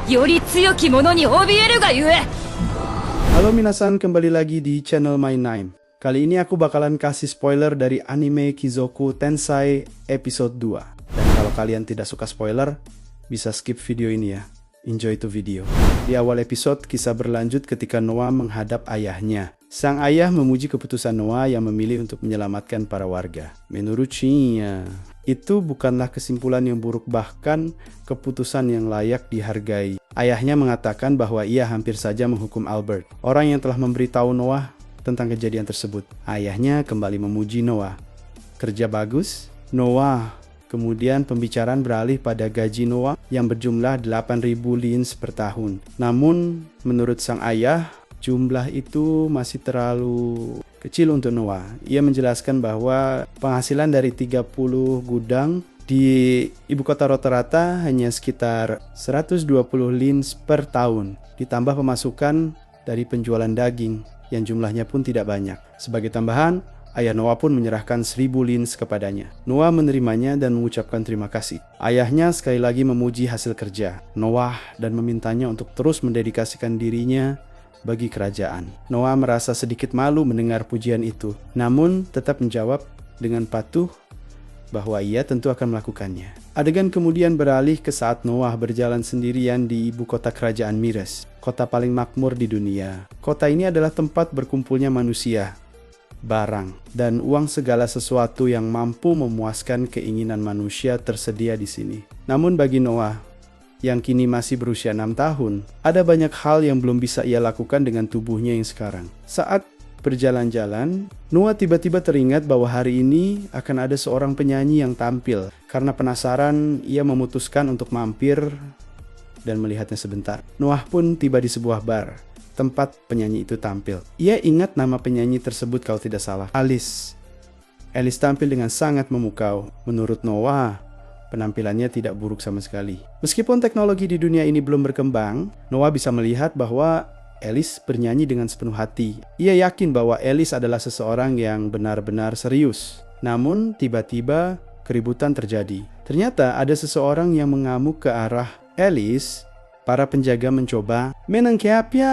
より強き者に怯えるがゆえ。 Halo minasan, kembali lagi di channel My Name. Kali ini aku bakalan kasih spoiler dari anime Kizoku Tensei episode 2. Dan kalau kalian tidak suka spoiler, bisa skip video ini ya. Enjoy to video. Di awal episode, kisah berlanjut ketika Noah menghadap ayahnya. Sang ayah memuji keputusan Noah yang memilih untuk menyelamatkan para warga. Menurutnya, itu bukanlah kesimpulan yang buruk, bahkan keputusan yang layak dihargai. Ayahnya mengatakan bahwa ia hampir saja menghukum Albert, orang yang telah memberitahu Noah tentang kejadian tersebut. Ayahnya kembali memuji Noah. Kerja bagus, Noah. Kemudian pembicaraan beralih pada gaji Noah yang berjumlah 8.000 lins per tahun. Namun, menurut sang ayah, jumlah itu masih terlalu kecil untuk Noah. Ia menjelaskan bahwa penghasilan dari 30 gudang di ibu kota rata-rata hanya sekitar 120 lins per tahun, ditambah pemasukan dari penjualan daging yang jumlahnya pun tidak banyak. Sebagai tambahan, ayah Noah pun menyerahkan 1.000 lins kepadanya. Noah menerimanya dan mengucapkan terima kasih. Ayahnya sekali lagi memuji hasil kerja Noah dan memintanya untuk terus mendedikasikan dirinya bagi kerajaan. Noah merasa sedikit malu mendengar pujian itu, namun tetap menjawab dengan patuh bahwa ia tentu akan melakukannya. Adegan kemudian beralih ke saat Noah berjalan sendirian di ibu kota kerajaan Mires, kota paling makmur di dunia. Kota ini adalah tempat berkumpulnya manusia, barang, dan uang. Segala sesuatu yang mampu memuaskan keinginan manusia tersedia di sini. Namun bagi Noah, yang kini masih berusia 6 tahun, ada banyak hal yang belum bisa ia lakukan dengan tubuhnya yang sekarang. Saat berjalan-jalan, Noah tiba-tiba teringat bahwa hari ini akan ada seorang penyanyi yang tampil. Karena penasaran, ia memutuskan untuk mampir dan melihatnya sebentar. Noah pun tiba di sebuah bar tempat penyanyi itu tampil. Ia ingat nama penyanyi tersebut kalau tidak salah, Alice. Alice tampil dengan sangat memukau. Menurut Noah, penampilannya tidak buruk sama sekali. Meskipun teknologi di dunia ini belum berkembang, Noah bisa melihat bahwa Alice bernyanyi dengan sepenuh hati. Ia yakin bahwa Alice adalah seseorang yang benar-benar serius. Namun tiba-tiba keributan terjadi. Ternyata ada seseorang yang mengamuk ke arah Alice. Para penjaga mencoba menangkapnya,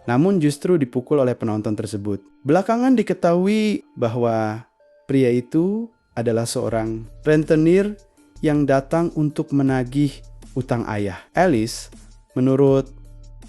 namun justru dipukul oleh penonton tersebut. Belakangan diketahui bahwa pria itu adalah seorang rentenir yang datang untuk menagih utang ayah. Alice, menurut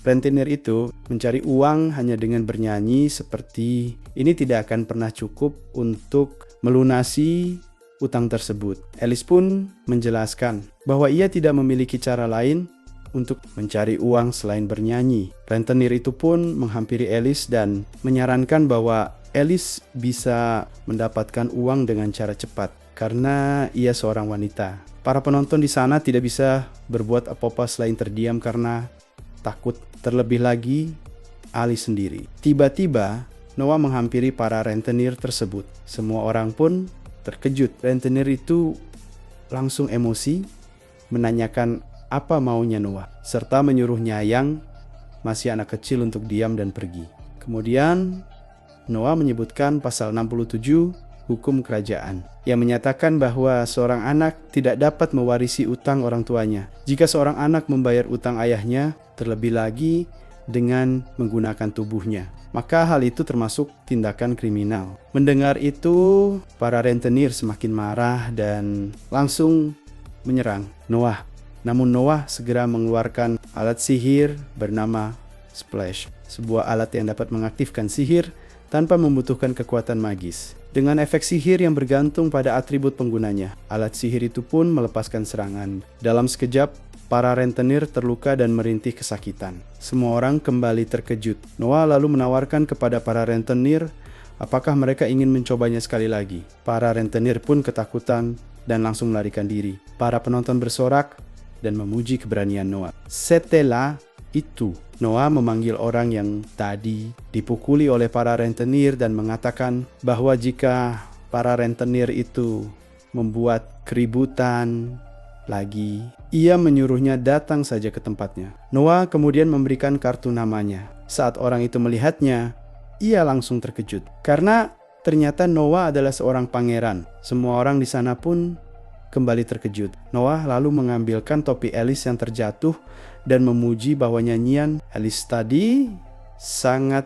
rentenir itu, mencari uang hanya dengan bernyanyi seperti ini tidak akan pernah cukup untuk melunasi utang tersebut. Alice pun menjelaskan bahwa ia tidak memiliki cara lain untuk mencari uang selain bernyanyi. Rentenir itu pun menghampiri Alice dan menyarankan bahwa Alice bisa mendapatkan uang dengan cara cepat karena ia seorang wanita. Para penonton di sana tidak bisa berbuat apa-apa selain terdiam karena takut. Terlebih lagi, Alice sendiri. Tiba-tiba, Noah menghampiri para rentenir tersebut. Semua orang pun terkejut. Rentenir itu langsung emosi, menanyakan apa maunya Noah, serta menyuruhnya yang masih anak kecil untuk diam dan pergi. Kemudian, Noah menyebutkan pasal 67 hukum kerajaan yang menyatakan bahwa seorang anak tidak dapat mewarisi utang orang tuanya. Jika seorang anak membayar utang ayahnya, terlebih lagi dengan menggunakan tubuhnya, maka hal itu termasuk tindakan kriminal. Mendengar itu, para rentenir semakin marah dan langsung menyerang Noah. Namun Noah segera mengeluarkan alat sihir bernama Splash, sebuah alat yang dapat mengaktifkan sihir tanpa membutuhkan kekuatan magis. Dengan efek sihir yang bergantung pada atribut penggunanya, alat sihir itu pun melepaskan serangan. Dalam sekejap, para rentenir terluka dan merintih kesakitan. Semua orang kembali terkejut. Noah lalu menawarkan kepada para rentenir apakah mereka ingin mencobanya sekali lagi. Para rentenir pun ketakutan dan langsung melarikan diri. Para penonton bersorak dan memuji keberanian Noah. Setelah itu, Noah memanggil orang yang tadi dipukuli oleh para rentenir dan mengatakan bahwa jika para rentenir itu membuat keributan lagi, ia menyuruhnya datang saja ke tempatnya. Noah kemudian memberikan kartu namanya. Saat orang itu melihatnya, ia langsung terkejut karena ternyata Noah adalah seorang pangeran. Semua orang di sana pun kembali terkejut. Noah lalu mengambilkan topi Alice yang terjatuh dan memuji bahwa nyanyian Alice tadi sangat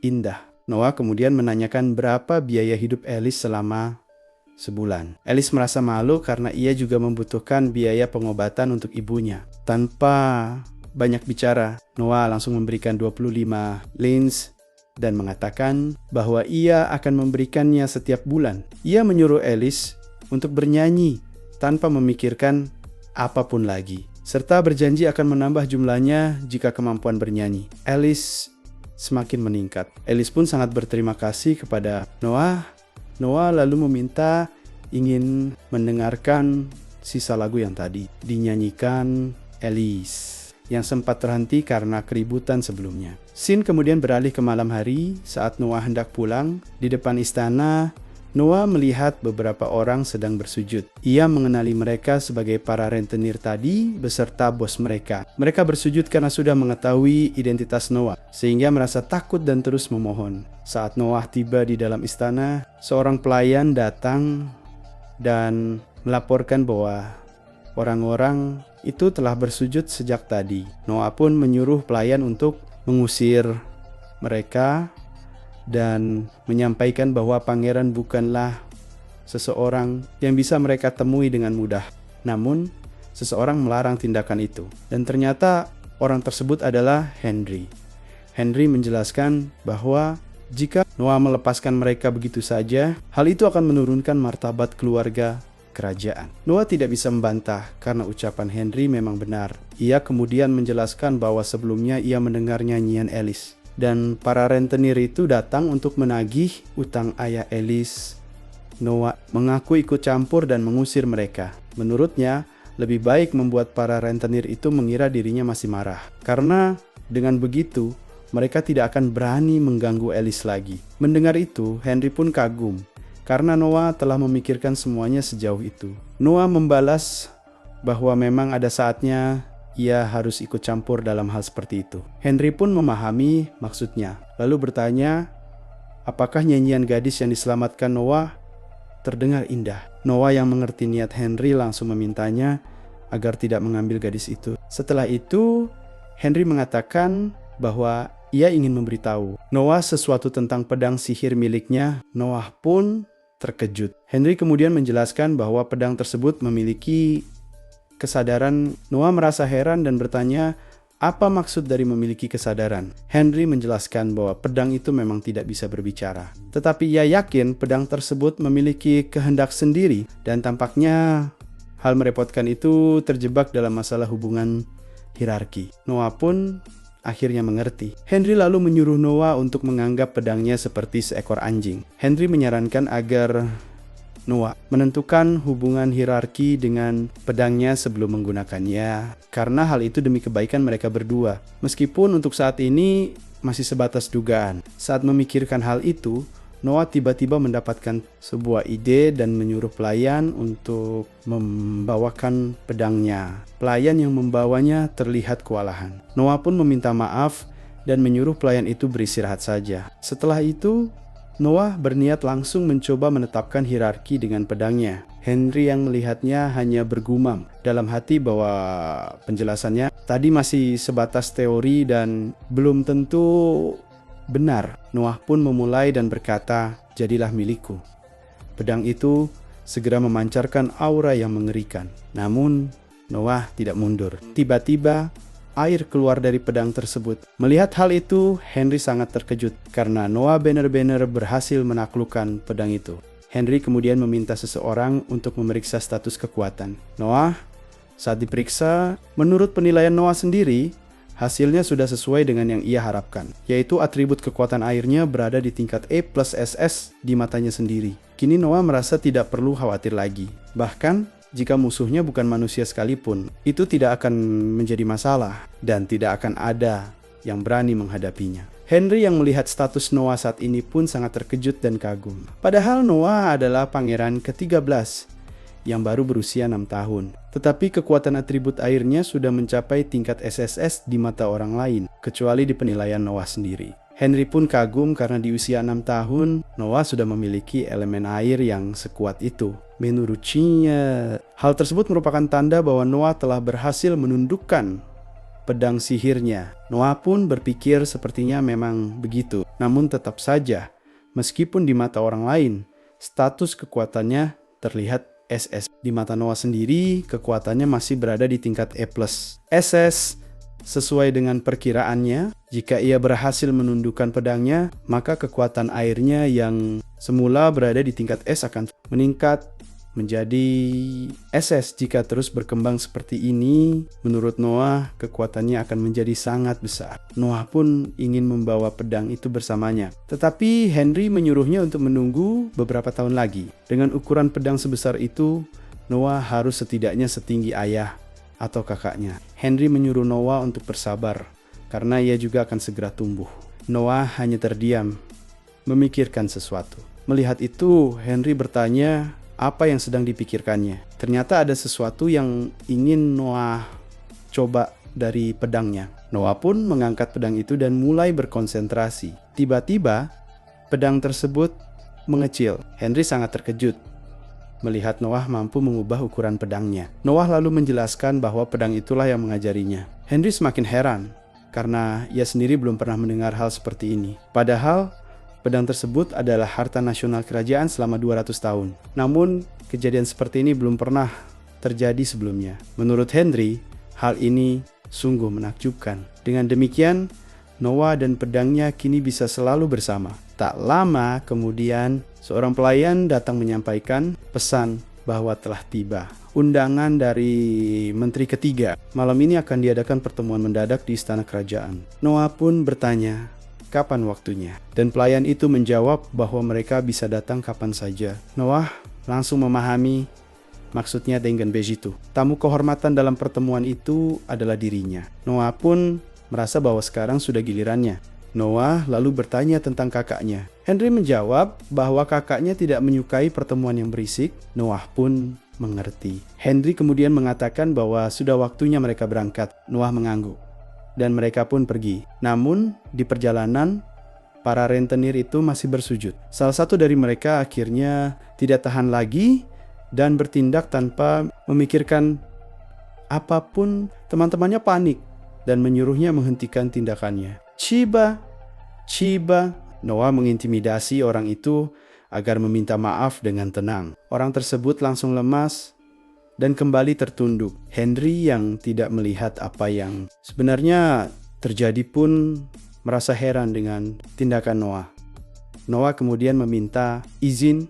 indah. Noah kemudian menanyakan berapa biaya hidup Alice selama sebulan. Alice merasa malu karena ia juga membutuhkan biaya pengobatan untuk ibunya. Tanpa banyak bicara, Noah langsung memberikan 25 lins dan mengatakan bahwa ia akan memberikannya setiap bulan. Ia menyuruh Alice untuk bernyanyi tanpa memikirkan apapun lagi, serta berjanji akan menambah jumlahnya jika kemampuan bernyanyi. Alice semakin meningkat. Alice pun sangat berterima kasih kepada Noah. Noah lalu meminta ingin mendengarkan sisa lagu yang tadi dinyanyikan Alice, yang sempat terhenti karena keributan sebelumnya. Scene kemudian beralih ke malam hari saat Noah hendak pulang. Di depan istana, Noah melihat beberapa orang sedang bersujud. Ia mengenali mereka sebagai para rentenir tadi beserta bos mereka. Mereka bersujud karena sudah mengetahui identitas Noah, sehingga merasa takut dan terus memohon. Saat Noah tiba di dalam istana, seorang pelayan datang dan melaporkan bahwa orang-orang itu telah bersujud sejak tadi. Noah pun menyuruh pelayan untuk mengusir mereka dan menyampaikan bahwa pangeran bukanlah seseorang yang bisa mereka temui dengan mudah. Namun, seseorang melarang tindakan itu. Dan ternyata orang tersebut adalah Henry. Henry menjelaskan bahwa jika Noah melepaskan mereka begitu saja, hal itu akan menurunkan martabat keluarga kerajaan. Noah tidak bisa membantah karena ucapan Henry memang benar. Ia kemudian menjelaskan bahwa sebelumnya ia mendengar nyanyian Alice, dan para rentenir itu datang untuk menagih utang ayah Alice. Noah mengaku ikut campur dan mengusir mereka. Menurutnya, lebih baik membuat para rentenir itu mengira dirinya masih marah, karena dengan begitu mereka tidak akan berani mengganggu Alice lagi. Mendengar itu, Henry pun kagum karena Noah telah memikirkan semuanya sejauh itu. Noah membalas bahwa memang ada saatnya ia harus ikut campur dalam hal seperti itu. Henry pun memahami maksudnya, lalu bertanya apakah nyanyian gadis yang diselamatkan Noah terdengar indah. Noah yang mengerti niat Henry langsung memintanya agar tidak mengambil gadis itu. Setelah itu, Henry mengatakan bahwa ia ingin memberitahu Noah sesuatu tentang pedang sihir miliknya. Noah pun terkejut. Henry kemudian menjelaskan bahwa pedang tersebut memiliki kesadaran. Noah merasa heran dan bertanya, apa maksud dari memiliki kesadaran? Henry menjelaskan bahwa pedang itu memang tidak bisa berbicara. Tetapi ia yakin pedang tersebut memiliki kehendak sendiri dan tampaknya hal merepotkan itu terjebak dalam masalah hubungan hierarki. Noah pun akhirnya mengerti. Henry lalu menyuruh Noah untuk menganggap pedangnya seperti seekor anjing. Henry menyarankan agar Noah menentukan hubungan hierarki dengan pedangnya sebelum menggunakannya, karena hal itu demi kebaikan mereka berdua. Meskipun untuk saat ini masih sebatas dugaan. Saat memikirkan hal itu, Noah tiba-tiba mendapatkan sebuah ide dan menyuruh pelayan untuk membawakan pedangnya. Pelayan yang membawanya terlihat kewalahan. Noah pun meminta maaf dan menyuruh pelayan itu beristirahat saja. Setelah itu, Noah berniat langsung mencoba menetapkan hierarki dengan pedangnya. Henry yang melihatnya hanya bergumam dalam hati bahwa penjelasannya tadi masih sebatas teori dan belum tentu benar. Noah pun memulai dan berkata, "Jadilah milikku." Pedang itu segera memancarkan aura yang mengerikan. Namun, Noah tidak mundur. Tiba-tiba, air keluar dari pedang tersebut. Melihat hal itu, Henry sangat terkejut karena Noah benar-benar berhasil menaklukkan pedang itu. Henry kemudian meminta seseorang untuk memeriksa status kekuatan Noah. Saat diperiksa, menurut penilaian Noah sendiri, hasilnya sudah sesuai dengan yang ia harapkan, yaitu atribut kekuatan airnya berada di tingkat E+SS di matanya sendiri. Kini Noah merasa tidak perlu khawatir lagi. Bahkan, jika musuhnya bukan manusia sekalipun, itu tidak akan menjadi masalah dan tidak akan ada yang berani menghadapinya. Henry yang melihat status Noah saat ini pun sangat terkejut dan kagum. Padahal Noah adalah pangeran ke-13 yang baru berusia 6 tahun. Tetapi kekuatan atribut airnya sudah mencapai tingkat SSS di mata orang lain, kecuali di penilaian Noah sendiri. Henry pun kagum karena di usia 6 tahun, Noah sudah memiliki elemen air yang sekuat itu. Menurutnya, hal tersebut merupakan tanda bahwa Noah telah berhasil menundukkan pedang sihirnya. Noah pun berpikir sepertinya memang begitu. Namun tetap saja, meskipun di mata orang lain, status kekuatannya terlihat SS. Di mata Noah sendiri, kekuatannya masih berada di tingkat E+. SS sesuai dengan perkiraannya, jika ia berhasil menundukkan pedangnya, maka kekuatan airnya yang semula berada di tingkat S akan meningkat menjadi SS. Jika terus berkembang seperti ini, menurut Noah, kekuatannya akan menjadi sangat besar. Noah pun ingin membawa pedang itu bersamanya. Tetapi Henry menyuruhnya untuk menunggu beberapa tahun lagi. Dengan ukuran pedang sebesar itu, Noah harus setidaknya setinggi ayah atau kakaknya. Henry menyuruh Noah untuk bersabar, karena ia juga akan segera tumbuh. Noah hanya terdiam, memikirkan sesuatu. Melihat itu, Henry bertanya apa yang sedang dipikirkannya. Ternyata ada sesuatu yang ingin Noah coba dari pedangnya. Noah pun mengangkat pedang itu dan mulai berkonsentrasi. Tiba-tiba, pedang tersebut mengecil. Henry sangat terkejut melihat Noah mampu mengubah ukuran pedangnya. Noah lalu menjelaskan bahwa pedang itulah yang mengajarinya. Henry semakin heran, karena ia sendiri belum pernah mendengar hal seperti ini. Padahal, pedang tersebut adalah harta nasional kerajaan selama 200 tahun. Namun, kejadian seperti ini belum pernah terjadi sebelumnya. Menurut Henry, hal ini sungguh menakjubkan. Dengan demikian, Noah dan pedangnya kini bisa selalu bersama. Tak lama kemudian, seorang pelayan datang menyampaikan pesan bahwa telah tiba undangan dari menteri ketiga. Malam ini akan diadakan pertemuan mendadak di istana kerajaan. Noah pun bertanya, kapan waktunya? Dan pelayan itu menjawab bahwa mereka bisa datang kapan saja. Noah langsung memahami maksudnya dengan begitu. Tamu kehormatan dalam pertemuan itu adalah dirinya. Noah pun merasa bahwa sekarang sudah gilirannya. Noah lalu bertanya tentang kakaknya. Henry menjawab bahwa kakaknya tidak menyukai pertemuan yang berisik. Noah pun mengerti. Henry kemudian mengatakan bahwa sudah waktunya mereka berangkat. Noah mengangguk, dan mereka pun pergi. Namun, di perjalanan, para rentenir itu masih bersujud. Salah satu dari mereka akhirnya tidak tahan lagi dan bertindak tanpa memikirkan apapun. Teman-temannya panik dan menyuruhnya menghentikan tindakannya. Chiba. Noah mengintimidasi orang itu agar meminta maaf dengan tenang. Orang tersebut langsung lemas dan kembali tertunduk. Henry yang tidak melihat apa yang sebenarnya terjadi pun merasa heran dengan tindakan Noah. Noah kemudian meminta izin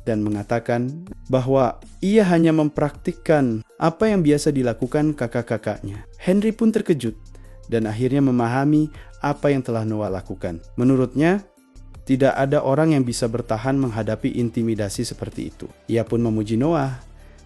dan mengatakan bahwa ia hanya mempraktikkan apa yang biasa dilakukan kakak-kakaknya. Henry pun terkejut dan akhirnya memahami apa yang telah Noah lakukan. Menurutnya, tidak ada orang yang bisa bertahan menghadapi intimidasi seperti itu. Ia pun memuji Noah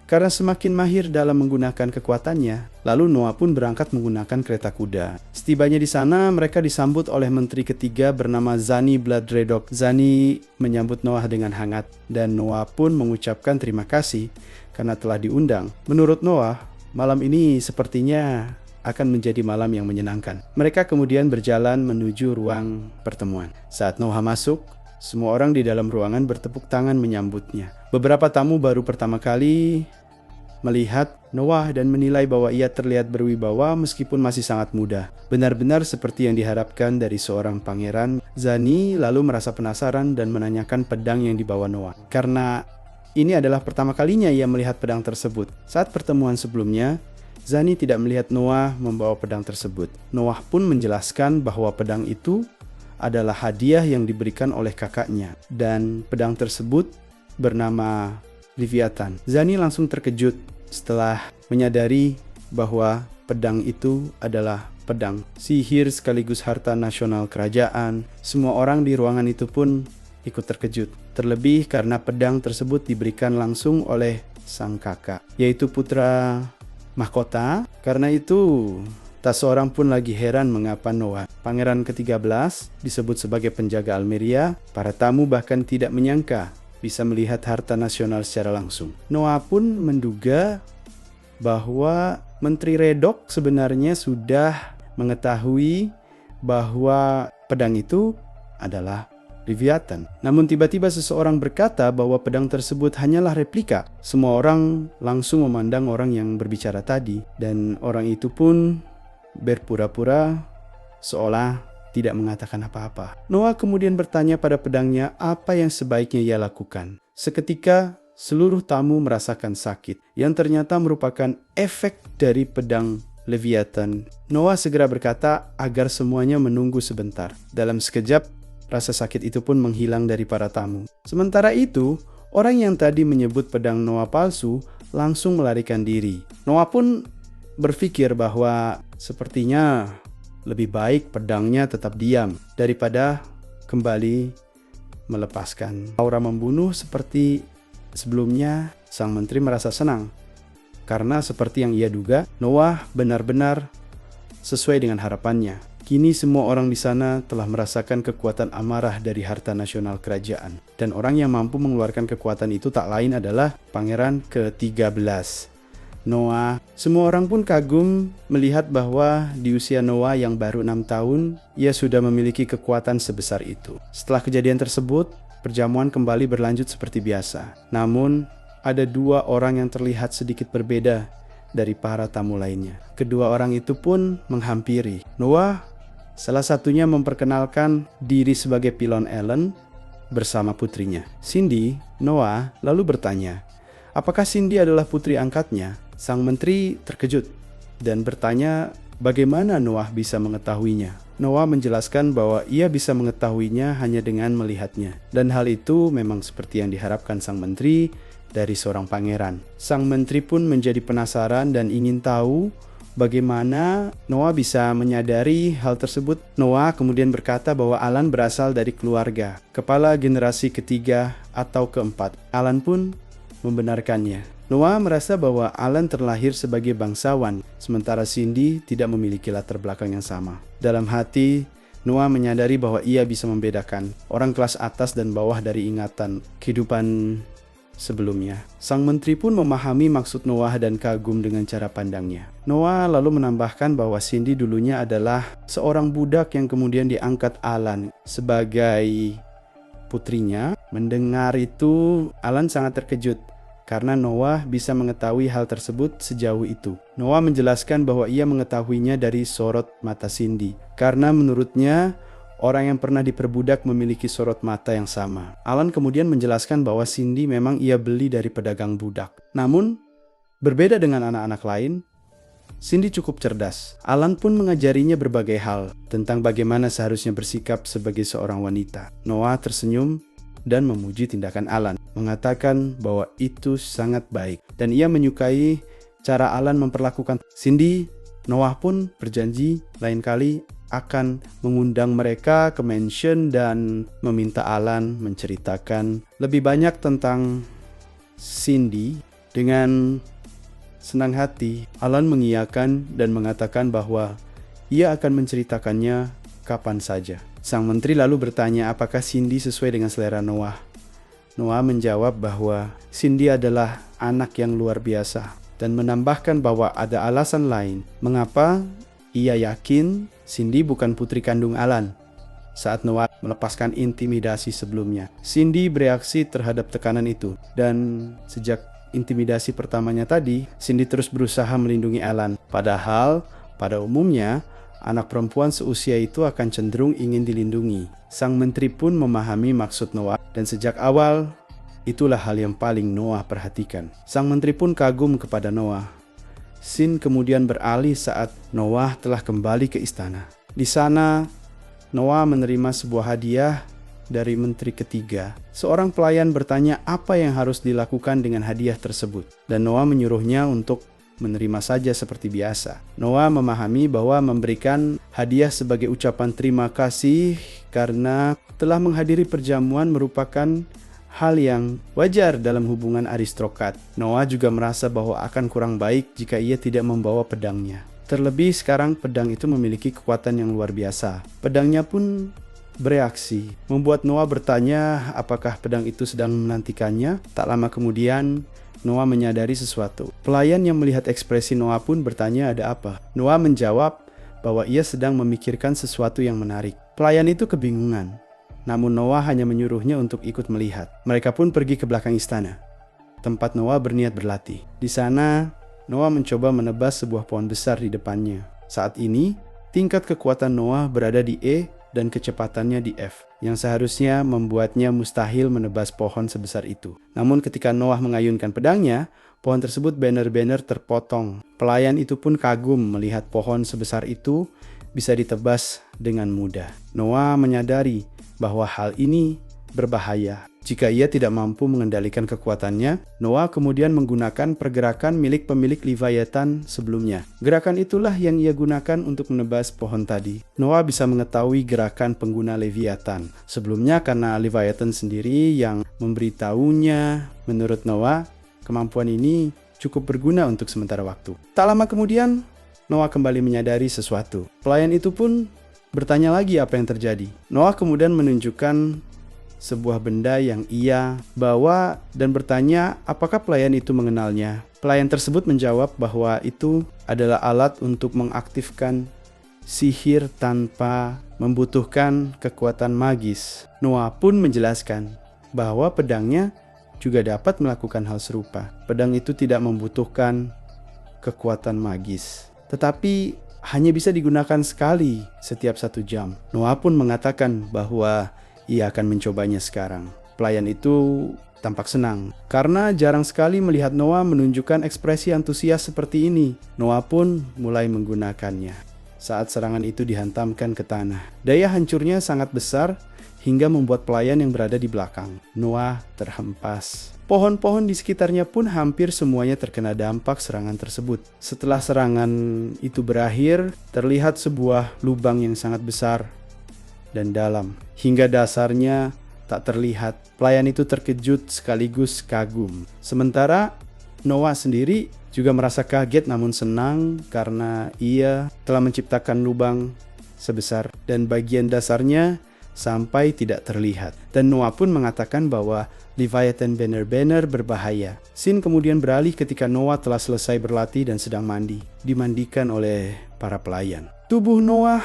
karena semakin mahir dalam menggunakan kekuatannya. Lalu Noah pun berangkat menggunakan kereta kuda. Setibanya di sana, mereka disambut oleh menteri ketiga bernama Zani Bloodredok. Zani menyambut Noah dengan hangat, dan Noah pun mengucapkan terima kasih karena telah diundang. Menurut Noah, malam ini sepertinya akan menjadi malam yang menyenangkan. Mereka kemudian berjalan menuju ruang pertemuan. Saat Noah masuk, semua orang di dalam ruangan bertepuk tangan menyambutnya. Beberapa tamu baru pertama kali melihat Noah dan menilai bahwa ia terlihat berwibawa meskipun masih sangat muda. Benar-benar seperti yang diharapkan dari seorang pangeran. Zani lalu merasa penasaran dan menanyakan pedang yang dibawa Noah. Karena ini adalah pertama kalinya ia melihat pedang tersebut. Saat pertemuan sebelumnya, Zani tidak melihat Noah membawa pedang tersebut. Noah pun menjelaskan bahwa pedang itu adalah hadiah yang diberikan oleh kakaknya, dan pedang tersebut bernama Leviathan. Zani langsung terkejut setelah menyadari bahwa pedang itu adalah pedang sihir sekaligus harta nasional kerajaan. Semua orang di ruangan itu pun ikut terkejut, terlebih karena pedang tersebut diberikan langsung oleh sang kakak, yaitu putra mahkota. Karena itu, tak seorang pun lagi heran mengapa Noah, pangeran ke-13, disebut sebagai penjaga Almeria. Para tamu bahkan tidak menyangka bisa melihat harta nasional secara langsung. Noah pun menduga bahwa Menteri Redok sebenarnya sudah mengetahui bahwa pedang itu adalah Leviathan. Namun tiba-tiba seseorang berkata bahwa pedang tersebut hanyalah replika. Semua orang langsung memandang orang yang berbicara tadi, dan orang itu pun berpura-pura seolah tidak mengatakan apa-apa. Noah kemudian bertanya pada pedangnya apa yang sebaiknya ia lakukan. Seketika seluruh tamu merasakan sakit, yang ternyata merupakan efek dari pedang Leviathan. Noah segera berkata agar semuanya menunggu sebentar. Dalam sekejap, rasa sakit itu pun menghilang dari para tamu. Sementara itu, orang yang tadi menyebut pedang Noah palsu langsung melarikan diri. Noah pun berpikir bahwa sepertinya lebih baik pedangnya tetap diam daripada kembali melepaskan. Aura membunuh seperti sebelumnya, sang menteri merasa senang. Karena seperti yang ia duga, Noah benar-benar sesuai dengan harapannya. Kini semua orang di sana telah merasakan kekuatan amarah dari harta nasional kerajaan. Dan orang yang mampu mengeluarkan kekuatan itu tak lain adalah Pangeran ke-13, Noah. Semua orang pun kagum melihat bahwa di usia Noah yang baru 6 tahun, ia sudah memiliki kekuatan sebesar itu. Setelah kejadian tersebut, perjamuan kembali berlanjut seperti biasa. Namun, ada 2 orang yang terlihat sedikit berbeda dari para tamu lainnya. Kedua orang itu pun menghampiri Noah. Salah satunya memperkenalkan diri sebagai Pilon Ellen bersama putrinya, Cindy. Noah lalu bertanya, apakah Cindy adalah putri angkatnya? Sang menteri terkejut dan bertanya bagaimana Noah bisa mengetahuinya. Noah menjelaskan bahwa ia bisa mengetahuinya hanya dengan melihatnya. Dan hal itu memang seperti yang diharapkan sang menteri dari seorang pangeran. Sang menteri pun menjadi penasaran dan ingin tahu bagaimana Noah bisa menyadari hal tersebut. Noah kemudian berkata bahwa Alan berasal dari keluarga kepala generasi ketiga atau keempat. Alan pun membenarkannya. Noah merasa bahwa Alan terlahir sebagai bangsawan, sementara Cindy tidak memiliki latar belakang yang sama. Dalam hati, Noah menyadari bahwa ia bisa membedakan orang kelas atas dan bawah dari ingatan kehidupan sebelumnya. Sang menteri pun memahami maksud Noah dan kagum dengan cara pandangnya. Noah lalu menambahkan bahwa Cindy dulunya adalah seorang budak yang kemudian diangkat Alan sebagai putrinya. Mendengar itu, Alan sangat terkejut karena Noah bisa mengetahui hal tersebut sejauh itu. Noah menjelaskan bahwa ia mengetahuinya dari sorot mata Cindy, karena menurutnya orang yang pernah diperbudak memiliki sorot mata yang sama. Alan kemudian menjelaskan bahwa Cindy memang ia beli dari pedagang budak. Namun, berbeda dengan anak-anak lain, Cindy cukup cerdas. Alan pun mengajarinya berbagai hal tentang bagaimana seharusnya bersikap sebagai seorang wanita. Noah tersenyum dan memuji tindakan Alan, mengatakan bahwa itu sangat baik dan ia menyukai cara Alan memperlakukan Cindy. Noah pun berjanji lain kali akan mengundang mereka ke mansion dan meminta Alan menceritakan lebih banyak tentang Cindy. Dengan senang hati, Alan mengiyakan dan mengatakan bahwa ia akan menceritakannya kapan saja. Sang menteri lalu bertanya apakah Cindy sesuai dengan selera Noah. Noah menjawab bahwa Cindy adalah anak yang luar biasa dan menambahkan bahwa ada alasan lain mengapa ia yakin Cindy bukan putri kandung Alan. Saat Noah melepaskan intimidasi sebelumnya, Cindy bereaksi terhadap tekanan itu, dan sejak intimidasi pertamanya tadi, Cindy terus berusaha melindungi Alan. Padahal pada umumnya anak perempuan seusia itu akan cenderung ingin dilindungi. Sang menteri pun memahami maksud Noah, dan sejak awal itulah hal yang paling Noah perhatikan. Sang menteri pun kagum kepada Noah. Scene kemudian beralih saat Noah telah kembali ke istana. Di sana, Noah menerima sebuah hadiah dari menteri ketiga. Seorang pelayan bertanya apa yang harus dilakukan dengan hadiah tersebut, dan Noah menyuruhnya untuk menerima saja seperti biasa. Noah memahami bahwa memberikan hadiah sebagai ucapan terima kasih karena telah menghadiri perjamuan merupakan hal yang wajar dalam hubungan aristokrat. Noah juga merasa bahwa akan kurang baik jika ia tidak membawa pedangnya. Terlebih sekarang pedang itu memiliki kekuatan yang luar biasa. Pedangnya pun bereaksi, membuat Noah bertanya apakah pedang itu sedang menantikannya. Tak lama kemudian, Noah menyadari sesuatu. Pelayan yang melihat ekspresi Noah pun bertanya ada apa. Noah menjawab bahwa ia sedang memikirkan sesuatu yang menarik. Pelayan itu kebingungan. namun Noah hanya menyuruhnya untuk ikut melihat. Mereka pun pergi ke belakang istana, tempat Noah berniat berlatih. Di sana, Noah mencoba menebas sebuah pohon besar di depannya. Saat ini, tingkat kekuatan Noah berada di E dan kecepatannya di F, yang seharusnya membuatnya mustahil menebas pohon sebesar itu. Namun ketika Noah mengayunkan pedangnya, pohon tersebut benar-benar terpotong. Pelayan itu pun kagum melihat pohon sebesar itu bisa ditebas dengan mudah. Noah menyadari bahwa hal ini berbahaya. Jika ia tidak mampu mengendalikan kekuatannya, Noah kemudian menggunakan pergerakan milik pemilik Leviathan sebelumnya. Gerakan itulah yang ia gunakan untuk menebas pohon tadi. Noah bisa mengetahui gerakan pengguna Leviathan sebelumnya karena Leviathan sendiri yang memberitahunya. Menurut Noah, kemampuan ini cukup berguna untuk sementara waktu. Tak lama kemudian, Noah kembali menyadari sesuatu. Pelayan itu pun bertanya lagi apa yang terjadi. Noah kemudian menunjukkan sebuah benda yang ia bawa dan bertanya apakah pelayan itu mengenalnya. Pelayan tersebut menjawab bahwa itu adalah alat untuk mengaktifkan sihir tanpa membutuhkan kekuatan magis. Noah pun menjelaskan bahwa pedangnya juga dapat melakukan hal serupa. Pedang itu tidak membutuhkan kekuatan magis, tetapi hanya bisa digunakan sekali setiap 1 jam. Noah pun mengatakan bahwa ia akan mencobanya sekarang. Pelayan itu tampak senang karena jarang sekali melihat Noah menunjukkan ekspresi antusias seperti ini. Noah pun mulai menggunakannya. Saat serangan itu dihantamkan ke tanah, daya hancurnya sangat besar hingga membuat pelayan yang berada di belakang Noah terhempas. Pohon-pohon di sekitarnya pun hampir semuanya terkena dampak serangan tersebut. Setelah serangan itu berakhir, terlihat sebuah lubang yang sangat besar dan dalam, hingga dasarnya tak terlihat. Pelayan itu terkejut sekaligus kagum. Sementara Noah sendiri juga merasa kaget namun senang karena ia telah menciptakan lubang sebesar dan bagian dasarnya sampai tidak terlihat. Dan Noah pun mengatakan bahwa Leviathan benar-benar berbahaya. Scene kemudian beralih ketika Noah telah selesai berlatih dan sedang dimandikan oleh para pelayan. Tubuh Noah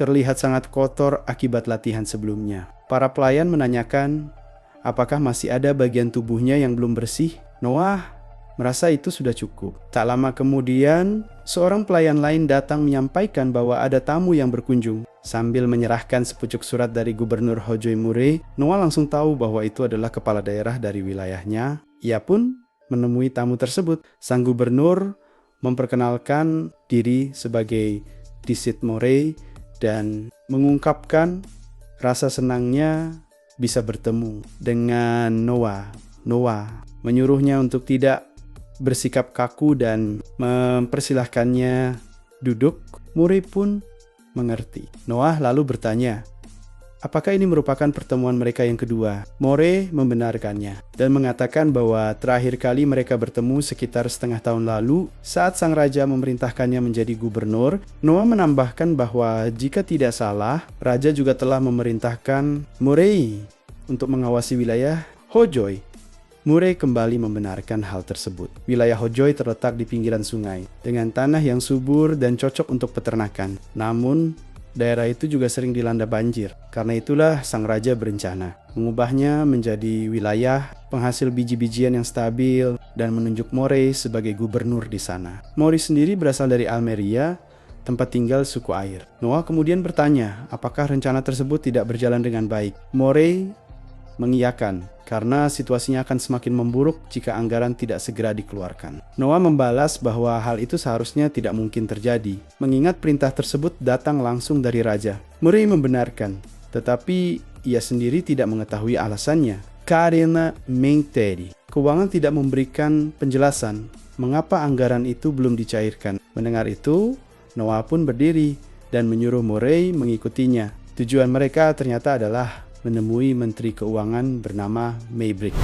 terlihat sangat kotor akibat latihan sebelumnya. Para pelayan menanyakan apakah masih ada bagian tubuhnya yang belum bersih. Noah merasa itu sudah cukup. Tak lama kemudian, seorang pelayan lain datang menyampaikan bahwa ada tamu yang berkunjung. Sambil menyerahkan sepucuk surat dari Gubernur Hojoy Murray, Noah langsung tahu bahwa itu adalah kepala daerah dari wilayahnya. Ia pun menemui tamu tersebut. Sang gubernur memperkenalkan diri sebagai Disit Murray dan mengungkapkan rasa senangnya bisa bertemu dengan Noah. Noah menyuruhnya untuk tidak bersikap kaku dan mempersilahkannya duduk. Murray pun mengerti. Noah lalu bertanya, apakah ini merupakan pertemuan mereka yang kedua? Murray membenarkannya dan mengatakan bahwa terakhir kali mereka bertemu sekitar setengah tahun lalu saat sang raja memerintahkannya menjadi gubernur. Noah menambahkan bahwa jika tidak salah, raja juga telah memerintahkan Murray untuk mengawasi wilayah Hojoy. Murray kembali membenarkan hal tersebut. Wilayah Hojoy terletak di pinggiran sungai dengan tanah yang subur dan cocok untuk peternakan. Namun, daerah itu juga sering dilanda banjir. Karena itulah sang raja berencana mengubahnya menjadi wilayah penghasil biji-bijian yang stabil dan menunjuk Murray sebagai gubernur di sana. Murray sendiri berasal dari Almeria, tempat tinggal suku air. Noah kemudian bertanya, apakah rencana tersebut tidak berjalan dengan baik? Murray mengiyakan karena situasinya akan semakin memburuk jika anggaran tidak segera dikeluarkan. Noah membalas bahwa hal itu seharusnya tidak mungkin terjadi, mengingat perintah tersebut datang langsung dari raja. Murray membenarkan, tetapi ia sendiri tidak mengetahui alasannya. Karena menteri keuangan tidak memberikan penjelasan mengapa anggaran itu belum dicairkan. Mendengar itu, Noah pun berdiri dan menyuruh Murray mengikutinya. Tujuan mereka ternyata adalah menemui Menteri Keuangan bernama Maybrick.